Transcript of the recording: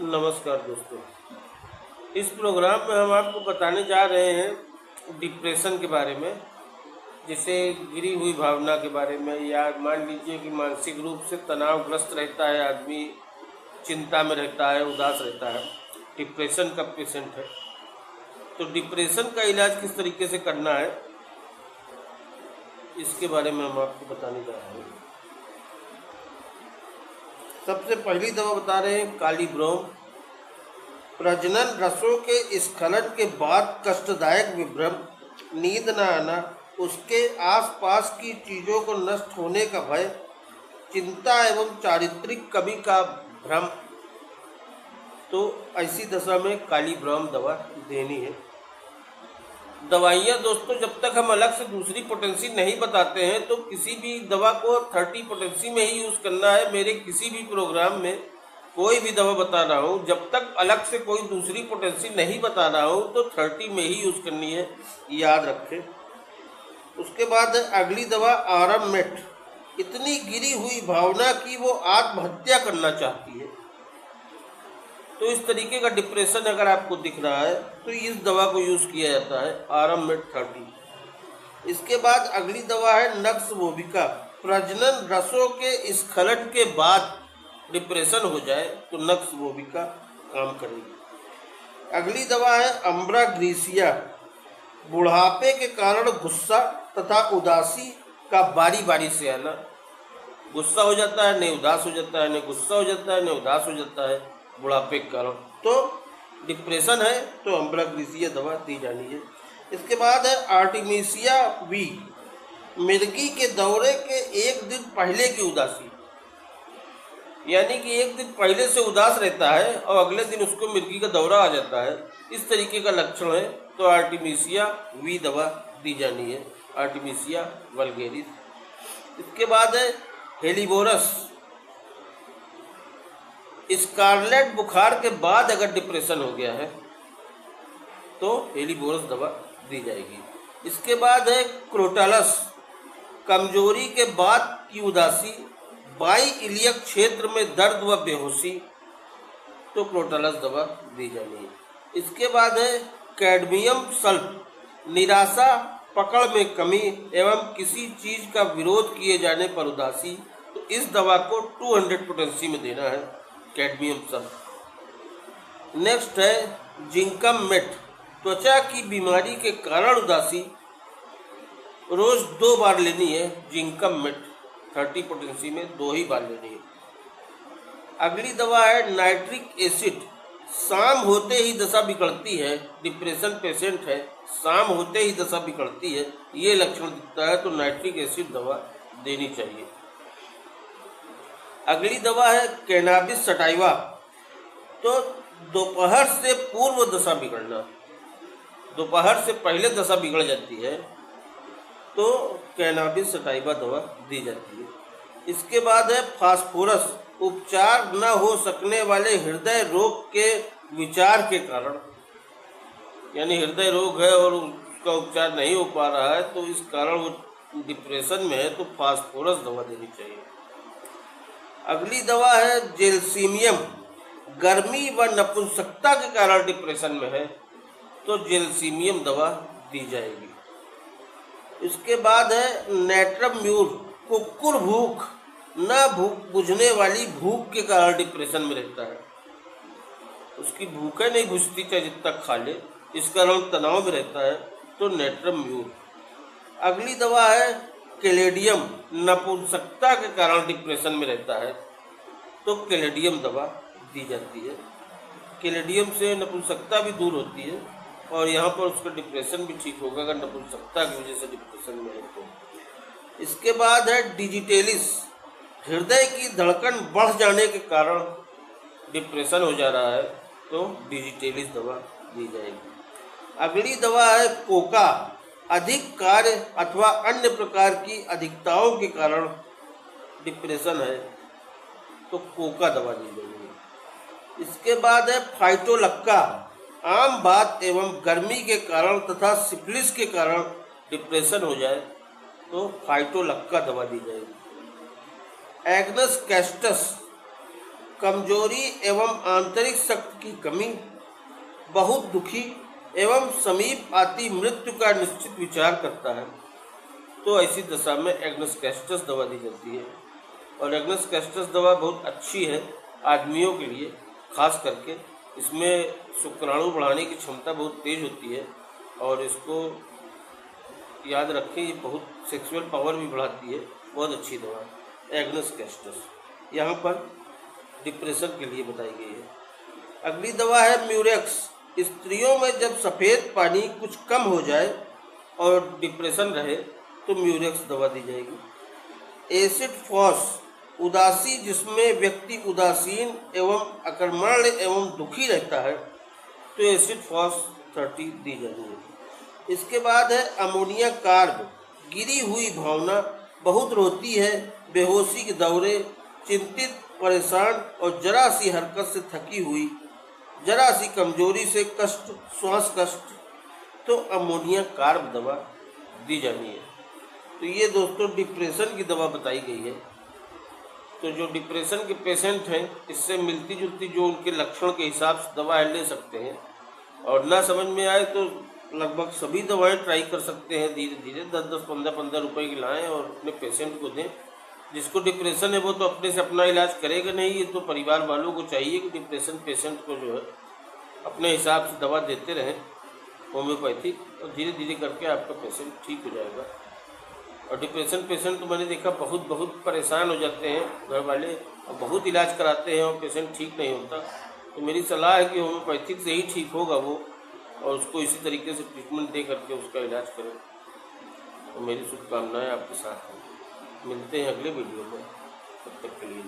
नमस्कार दोस्तों। इस प्रोग्राम में हम आपको बताने जा रहे हैं डिप्रेशन के बारे में, जैसे गिरी हुई भावना के बारे में, या मान लीजिए कि मानसिक रूप से तनावग्रस्त रहता है आदमी, चिंता में रहता है, उदास रहता है, डिप्रेशन का पेशेंट है। तो डिप्रेशन का इलाज किस तरीके से करना है, इसके बारे में हम आपको बताने जा रहे हैं। सबसे पहली दवा बता रहे हैं कालीब्रोम। प्रजनन रसों के स्खलन के बाद कष्टदायक विभ्रम, नींद न आना, उसके आसपास की चीज़ों को नष्ट होने का भय, चिंता एवं चारित्रिक कमी का भ्रम, तो ऐसी दशा में कालीब्रोम दवा देनी है। दवाइयाँ दोस्तों, जब तक हम अलग से दूसरी पोटेंसी नहीं बताते हैं तो किसी भी दवा को 30 पोटेंसी में ही यूज़ करना है। मेरे किसी भी प्रोग्राम में कोई भी दवा बता रहा हूँ, जब तक अलग से कोई दूसरी पोटेंसी नहीं बता रहा हूँ तो 30 में ही यूज़ करनी है, याद रखें। उसके बाद अगली दवा आराममेट। इतनी गिरी हुई भावना कि वो आत्महत्या करना चाहती है। तो इस तरीके का डिप्रेशन अगर आपको दिख रहा है तो इस दवा को यूज़ किया जाता है, आराममेट 30। इसके बाद अगली दवा है नक्सवोबिका। प्रजनन रसों के स्खलन के बाद डिप्रेशन हो जाए तो नक्सवोबिका काम करेगी। अगली दवा है अम्ब्राग्रेसिया। बुढ़ापे के कारण गुस्सा तथा उदासी का बारी बारी से आना। गुस्सा हो जाता है, नहीं उदास हो जाता है, नहीं गुस्सा हो जाता है, नहीं उदास हो जाता है, बुढ़ापे के कारण, तो डिप्रेशन है तो अम्ब्राग्रेसिया दवा दी जानी है। इसके बाद है आर्टिमिसिया वी। मिर्गी के दौरे के एक दिन पहले की उदासी, यानी कि एक दिन पहले से उदास रहता है और अगले दिन उसको मिर्गी का दौरा आ जाता है, इस तरीके का लक्षण है तो आर्टिमिसिया वी दवा दी जानी है, आर्टिमिसिया वल्गेरिस। इसके बाद है हेलिबोरस। स्कारलेट बुखार के बाद अगर डिप्रेशन हो गया है तो हेलिबोरस दवा दी जाएगी। इसके बाद है क्रोटालस। कमजोरी के बाद की उदासी, बाई इलियक क्षेत्र में दर्द व बेहोशी, तो क्रोटालस दवा दी जानी है। इसके बाद है कैडमियम सल्फ। निराशा, पकड़ में कमी एवं किसी चीज का विरोध किए जाने पर उदासी, तो इस दवा को 200 पोटेंसी में देना है, कैडमियम सल्फ। नेक्स्ट है जिंकम मेट। त्वचा की बीमारी के कारण उदासी, रोज 2 बार लेनी है जिंकम मेट, 30 पोटेंसी में 2 ही बार लेनी है। अगली दवा है नाइट्रिक एसिड। शाम होते ही दशा बिगड़ती है, डिप्रेशन पेशेंट है, शाम होते ही दशा बिगड़ती है, ये लक्षण दिखता है तो नाइट्रिक एसिड दवा देनी चाहिए। अगली दवा है कैनाबिस सटाइवा। तो दोपहर से पूर्व दशा बिगड़ना, दोपहर से पहले दशा बिगड़ जाती है तो कैनाबिस सटाइवा दवा दी जाती है। इसके बाद है फास्फोरस। उपचार न हो सकने वाले हृदय रोग के विचार के कारण, यानी हृदय रोग है और उसका उपचार नहीं हो पा रहा है तो इस कारण वो डिप्रेशन में है तो फास्फोरस दवा देनी चाहिए। अगली दवा है जेल्सीमियम। गर्मी व नपुंसकता के कारण डिप्रेशन में है तो जेल्सीमियम दवा दी जाएगी। इसके बाद है नेट्रम्यूर। कुक्कुर भूख, न भूख बुझने वाली भूख के कारण डिप्रेशन में रहता है, उसकी भूखें नहीं बुझती चाहे जितना खा ले, इस कारण तनाव में रहता है तो नेट्रम्यूर। अगली दवा है कैलेडियम। नपुंसकता के कारण डिप्रेशन में रहता है तो कैलेडियम दवा दी जाती है। कैलेडियम से नपुंसकता भी दूर होती है और यहाँ पर उसका डिप्रेशन भी ठीक होगा अगर नपुंसकता की वजह से डिप्रेशन में है तो। इसके बाद है डिजिटेलिस। हृदय की धड़कन बढ़ जाने के कारण डिप्रेशन हो जा रहा है तो डिजिटेलिस दवा दी जाएगी। अगली दवा है कोका। अधिक कार्य अथवा अन्य प्रकार की अधिकताओं के कारण डिप्रेशन है तो कोका दवा दी जाएगी। इसके बाद है फाइटोलक्का। आम बात एवं गर्मी के कारण तथा सिफिलिस के कारण डिप्रेशन हो जाए तो फाइटोलक्का दवा दी जाएगी। Agnus castus. कमजोरी एवं आंतरिक शक्ति की कमी, बहुत दुखी एवं समीप आती मृत्यु का निश्चित विचार करता है, तो ऐसी दशा में एग्नस कैस्टस दवा दी जाती है। और एग्नस कैस्टस दवा बहुत अच्छी है आदमियों के लिए, खास करके इसमें शुक्राणु बढ़ाने की क्षमता बहुत तेज होती है और इसको याद रखें, ये बहुत सेक्सुअल पावर भी बढ़ाती है। बहुत अच्छी दवा है एग्नस कैस्टस, यहाँ पर डिप्रेशन के लिए बताई गई है। अगली दवा है म्यूरेक्स। स्त्रियों में जब सफ़ेद पानी कुछ कम हो जाए और डिप्रेशन रहे तो म्यूरेक्स दवा दी जाएगी। एसिड फॉस, उदासी जिसमें व्यक्ति उदासीन एवं अकर्मण्य एवं दुखी रहता है, तो एसिड फॉस 30 दी जानी है। इसके बाद है अमोनिया कार्ब। गिरी हुई भावना, बहुत रोती है, बेहोशी के दौरे, चिंतित, परेशान और जरा सी हरकत से थकी हुई, जरा सी कमजोरी से कष्ट, श्वास कष्ट, तो अमोनिया कार्ब दवा दी जानी है। तो ये दोस्तों डिप्रेशन की दवा बताई गई है। तो जो डिप्रेशन के पेशेंट हैं, इससे मिलती जुलती जो उनके लक्षण के हिसाब से दवा ले सकते हैं, और ना समझ में आए तो लगभग सभी दवाएं ट्राई कर सकते हैं। धीरे धीरे 10-10, 15-15 रुपए की लाएँ और अपने पेशेंट को दें। जिसको डिप्रेशन है वो तो अपने से अपना इलाज करेगा नहीं, ये तो परिवार वालों को चाहिए कि डिप्रेशन पेशेंट को जो है अपने हिसाब से दवा देते रहें होम्योपैथिक, और धीरे धीरे करके आपका पेशेंट ठीक हो जाएगा। और डिप्रेशन पेशेंट तो मैंने देखा बहुत परेशान हो जाते हैं घर वाले, और बहुत इलाज कराते हैं और पेशेंट ठीक नहीं होता। तो मेरी सलाह है कि होम्योपैथिक से ही ठीक होगा वो, और उसको इसी तरीके से ट्रीटमेंट दे करके उसका इलाज करें। तो मेरी शुभकामनाएं आपके साथ हैं। मिलते हैं अगले वीडियो में, तब तक के लिए।